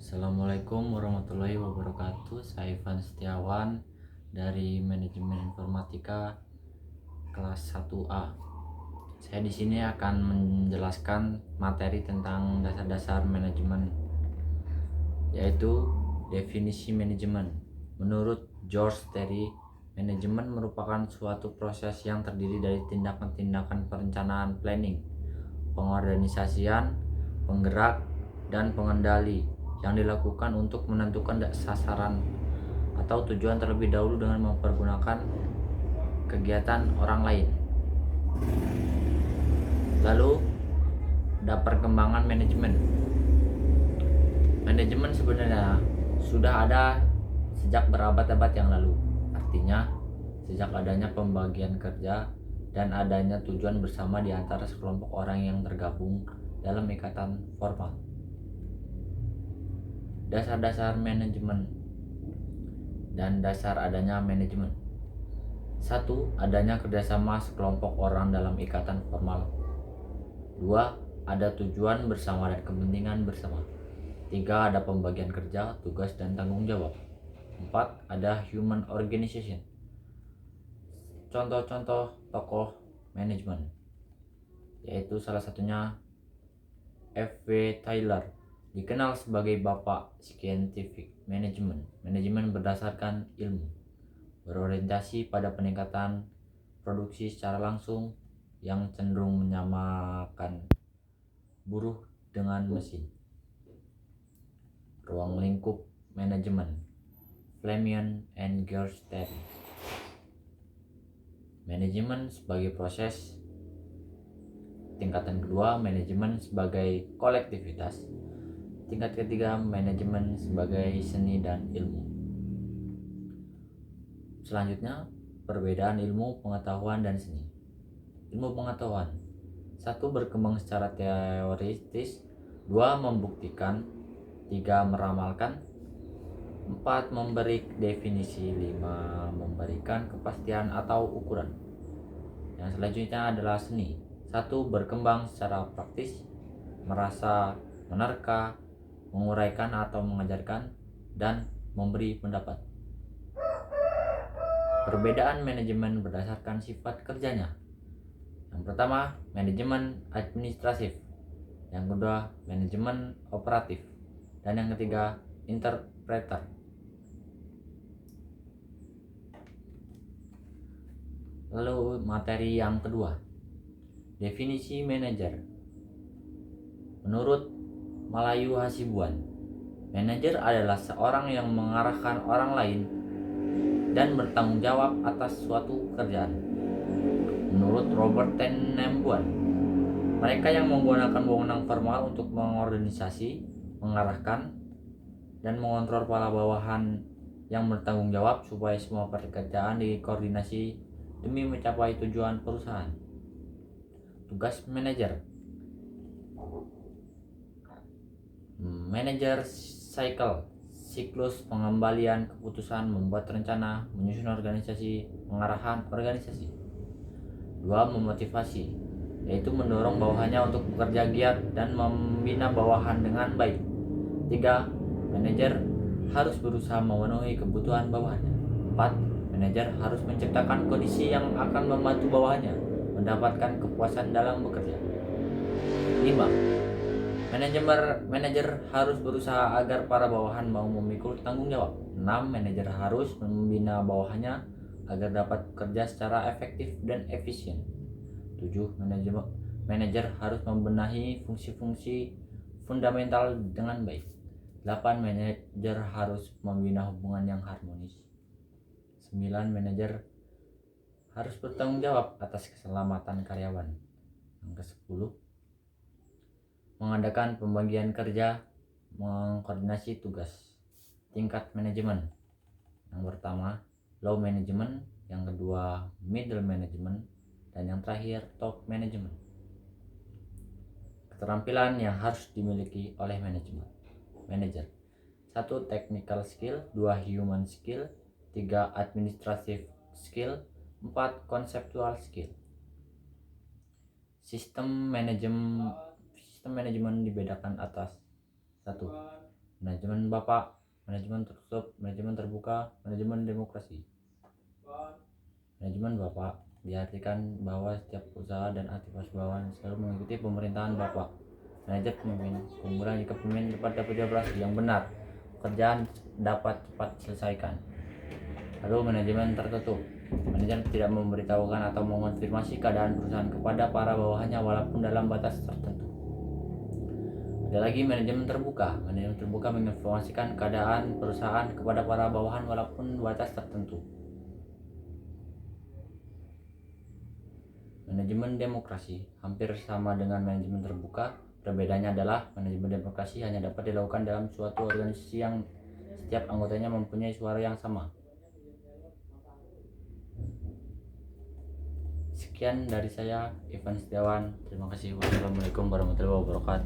Assalamualaikum warahmatullahi wabarakatuh. Saya Ivan Setiawan dari Manajemen Informatika kelas 1A. Saya di sini akan menjelaskan materi tentang dasar-dasar manajemen, yaitu definisi manajemen. Menurut George Terry, manajemen merupakan suatu proses yang terdiri dari tindakan-tindakan perencanaan planning, pengorganisasian, penggerak, dan pengendali yang dilakukan untuk menentukan sasaran atau tujuan terlebih dahulu dengan mempergunakan kegiatan orang lain. Lalu ada perkembangan manajemen. Manajemen sebenarnya sudah ada sejak berabad-abad yang lalu. Artinya, sejak adanya pembagian kerja dan adanya tujuan bersama di antara sekelompok orang yang tergabung dalam ikatan formal. Dasar-dasar manajemen dan dasar adanya manajemen. 1. Adanya kerjasama sekelompok orang dalam ikatan formal. 2. Ada tujuan bersama dan kepentingan bersama. 3. Ada pembagian kerja, tugas, dan tanggung jawab. 4. Ada human organization. Contoh-contoh tokoh manajemen, yaitu salah satunya F.W. Taylor, dikenal sebagai Bapak Scientific Management. Manajemen berdasarkan ilmu, berorientasi pada peningkatan produksi secara langsung yang cenderung menyamakan buruh dengan mesin. Ruang lingkup manajemen, Flemian and Gerstein. Manajemen sebagai proses. Tingkatan kedua, manajemen sebagai kolektivitas. Tingkat ketiga, manajemen sebagai seni dan ilmu. Selanjutnya, perbedaan ilmu pengetahuan dan seni. Ilmu pengetahuan. 1. Berkembang secara teoritis. 2. Membuktikan. 3. Meramalkan. 4. Memberi definisi. 5. Memberikan kepastian atau ukuran. Yang selanjutnya adalah seni. 1. Berkembang secara praktis, merasa, menerka, menguraikan atau mengajarkan, dan memberi pendapat. Perbedaan manajemen berdasarkan sifat kerjanya. Yang pertama, manajemen administratif. Yang kedua, manajemen operatif. Dan yang ketiga, interpreter. Lalu materi yang kedua, definisi manajer. Menurut Malayu Hasibuan, manajer adalah seorang yang mengarahkan orang lain dan bertanggung jawab atas suatu pekerjaan. Menurut Robert Tenenbaum, mereka yang menggunakan wewenang formal untuk mengorganisasi, mengarahkan, dan mengontrol para bawahan yang bertanggung jawab supaya semua pekerjaan dikoordinasi demi mencapai tujuan perusahaan. Tugas manajer. Manajer cycle, siklus pengembalian keputusan, membuat rencana, menyusun organisasi, pengarahan organisasi. 2. Memotivasi, yaitu mendorong bawahannya untuk bekerja giat dan membina bawahan dengan baik. 3. Manajer harus berusaha memenuhi kebutuhan bawahannya. 4. Manajer harus menciptakan kondisi yang akan membantu bawahannya mendapatkan kepuasan dalam bekerja. 5. Manajer harus berusaha agar para bawahan mau memikul tanggung jawab. 6. Manajer harus membina bawahannya agar dapat bekerja secara efektif dan efisien. 7. Manajer harus membenahi fungsi-fungsi fundamental dengan baik. 8. Manajer harus membina hubungan yang harmonis. 9. Manajer harus bertanggung jawab atas keselamatan karyawan. Yang ke-10, mengadakan pembagian kerja, mengkoordinasi tugas. Tingkat manajemen. Yang pertama, low management. Yang kedua, middle management. Dan yang terakhir, top management. Keterampilan yang harus dimiliki oleh manajer. 1. Technical skill. 2. Human skill. 3. Administrative skill. 4. Conceptual skill. Sistem manajemen dibedakan atas. 1. manajemen Bapak, manajemen tertutup, manajemen terbuka, manajemen demokrasi. Manajemen Bapak diartikan bahwa setiap usaha dan aktivitas bawahan selalu mengikuti pemerintahan Bapak. Manajer pemimpin, keunggulan jika pemimpin dapat beroperasi yang benar, pekerjaan dapat cepat diselesaikan. Lalu manajemen tertutup, manajer tidak memberitahukan atau mengonfirmasi keadaan perusahaan kepada para bawahannya walaupun dalam batas tertentu. Ada lagi manajemen terbuka menginformasikan keadaan perusahaan kepada para bawahan walaupun batas tertentu. Manajemen demokrasi hampir sama dengan manajemen terbuka. Perbedaannya adalah manajemen demokrasi hanya dapat dilakukan dalam suatu organisasi yang setiap anggotanya mempunyai suara yang sama. Sekian dari saya, Ivan Setiawan. Terima kasih. Wassalamualaikum warahmatullahi wabarakatuh.